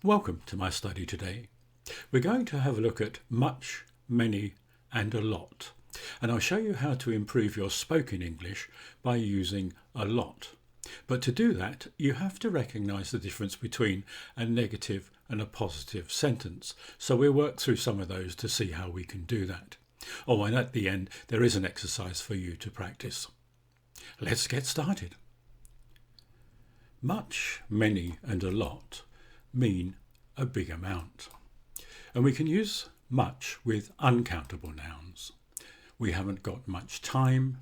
Welcome to my study today. We're going to have a look at much, many and a lot, and I'll show you how to improve your spoken English by using a lot. But to do that, you have to recognise the difference between a negative and a positive sentence. So we'll work through some of those to see how we can do that. Oh, and at the end, there is an exercise for you to practice. Let's get started. Much, many and a lot mean a big amount. And we can use much with uncountable nouns. We haven't got much time.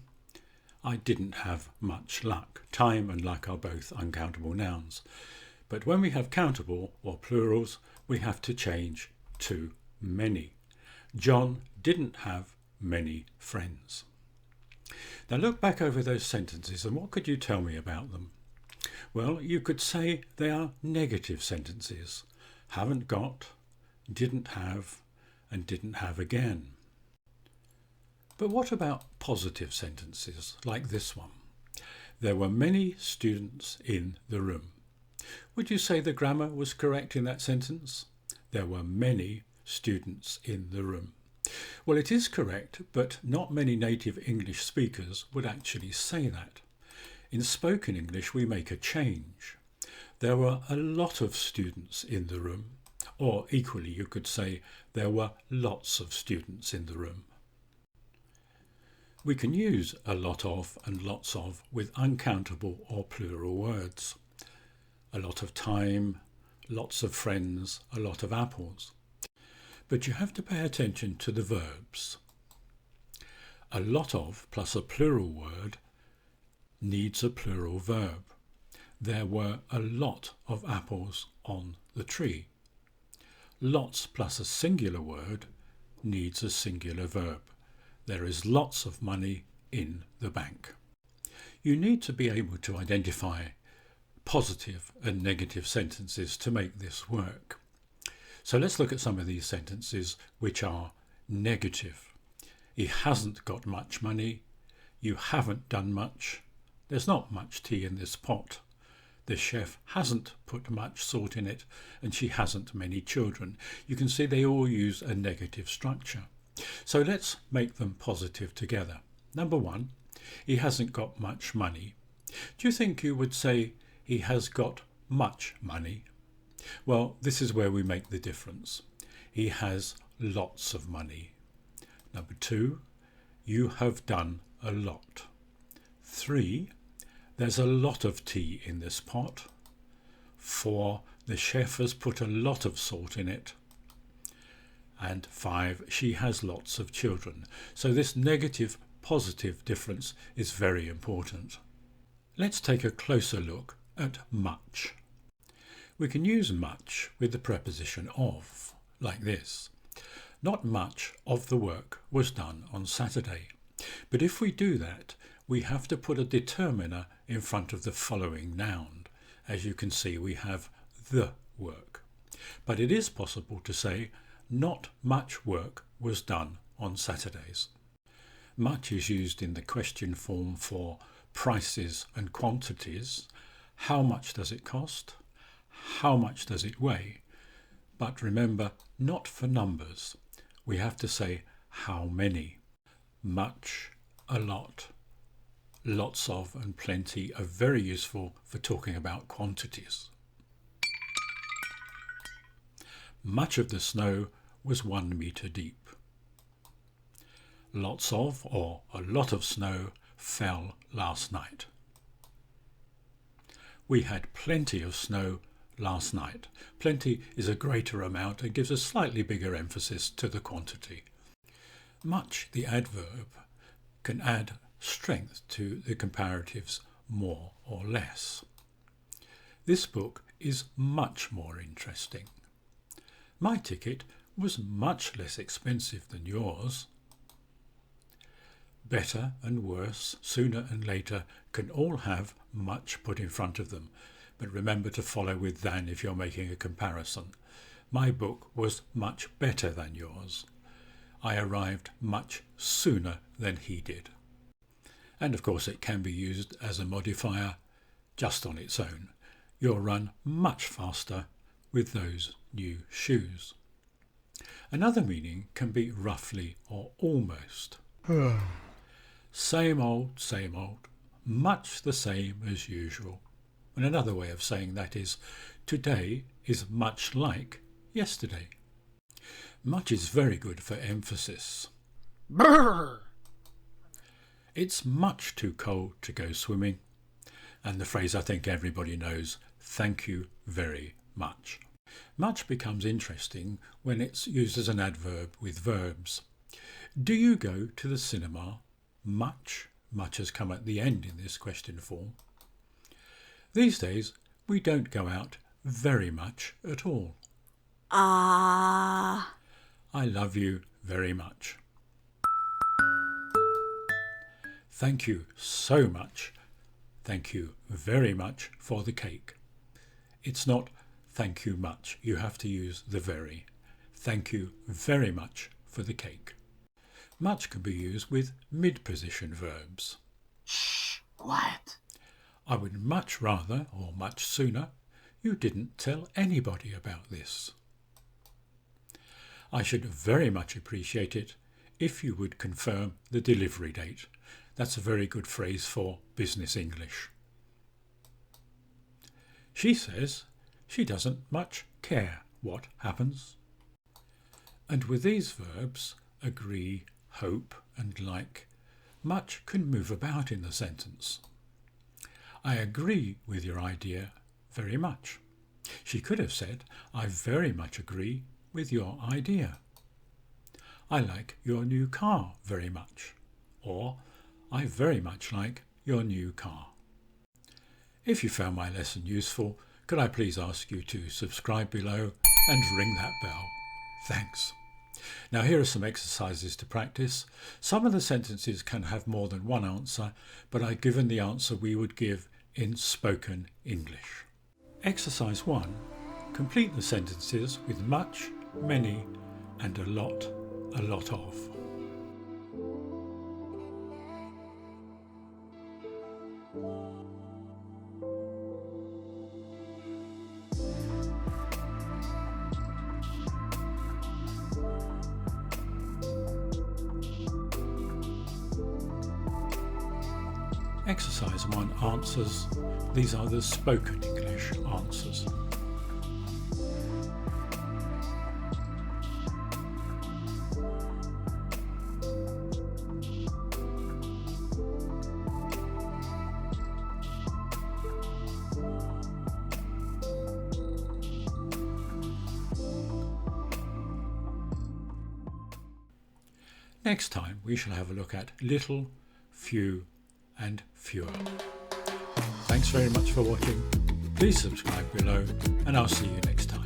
I didn't have much luck. Time and luck are both uncountable nouns. But when we have countable or plurals, we have to change to many. John didn't have many friends. Now look back over those sentences and what could you tell me about them? Well, you could say they are negative sentences. Haven't got, didn't have, and didn't have again. But what about positive sentences like this one? There were many students in the room. Would you say the grammar was correct in that sentence? There were many students in the room. Well, it is correct, but not many native English speakers would actually say that. In spoken English, we make a change. There were a lot of students in the room, or equally you could say there were lots of students in the room. We can use a lot of and lots of with uncountable or plural words. A lot of time, lots of friends, a lot of apples. But you have to pay attention to the verbs. A lot of plus a plural word needs a plural verb. There were a lot of apples on the tree. Lots plus a singular word needs a singular verb. There is lots of money in the bank. You need to be able to identify positive and negative sentences to make this work. So let's look at some of these sentences which are negative. He hasn't got much money. You haven't done much. There's not much tea in this pot. The chef hasn't put much salt in it, and she hasn't many children. You can see they all use a negative structure. So let's make them positive together. Number one, he hasn't got much money. Do you think you would say he has got much money? Well, this is where we make the difference. He has lots of money. Number two, you have done a lot. 3, there's a lot of tea in this pot. 4, the chef has put a lot of salt in it. And 5, she has lots of children. So this negative positive difference is very important. Let's take a closer look at much. We can use much with the preposition of, like this. Not much of the work was done on Saturday. But if we do that, we have to put a determiner in front of the following noun. As you can see, we have the work. But it is possible to say, not much work was done on Saturdays. Much is used in the question form for prices and quantities. How much does it cost? How much does it weigh? But remember, not for numbers. We have to say how many. Much, a lot, lots of and plenty are very useful for talking about quantities. Much of the snow was 1 metre deep. Lots of or a lot of snow fell last night. We had plenty of snow last night. Plenty is a greater amount and gives a slightly bigger emphasis to the quantity. Much, the adverb, can add strength to the comparatives more or less. This book is much more interesting. My ticket was much less expensive than yours. Better and worse, sooner and later can all have much put in front of them. But remember to follow with than if you're making a comparison. My book was much better than yours. I arrived much sooner than he did. And of course it can be used as a modifier just on its own. You'll run much faster with those new shoes. Another meaning can be roughly or almost. Same old, much the same as usual. And another way of saying that is, today is much like yesterday. Much is very good for emphasis. Brr. It's much too cold to go swimming. And the phrase I think everybody knows, thank you very much. Much becomes interesting when it's used as an adverb with verbs. Do you go to the cinema? Much. Much has come at the end in this question form. These days, we don't go out very much at all. Ah. I love you very much. Thank you so much. Thank you very much for the cake. It's not thank you much. You have to use the very. Thank you very much for the cake. Much can be used with mid-position verbs. Shh, quiet. I would much rather, or much sooner, you didn't tell anybody about this. I should very much appreciate it if you would confirm the delivery date. That's a very good phrase for business English. She says she doesn't much care what happens. And with these verbs, agree, hope and like, much can move about in the sentence. I agree with your idea very much. She could have said, I very much agree with your idea. I like your new car very much. Or, I very much like your new car. If you found my lesson useful, could I please ask you to subscribe below and ring that bell? Thanks. Now here are some exercises to practice. Some of the sentences can have more than one answer, but I've given the answer we would give in spoken English. Exercise 1. Complete the sentences with much, many and a lot of. Exercise 1 answers. These are the spoken English answers. Next time we shall have a look at little, few and fewer. Thanks very much for watching. Please subscribe below and I'll see you next time.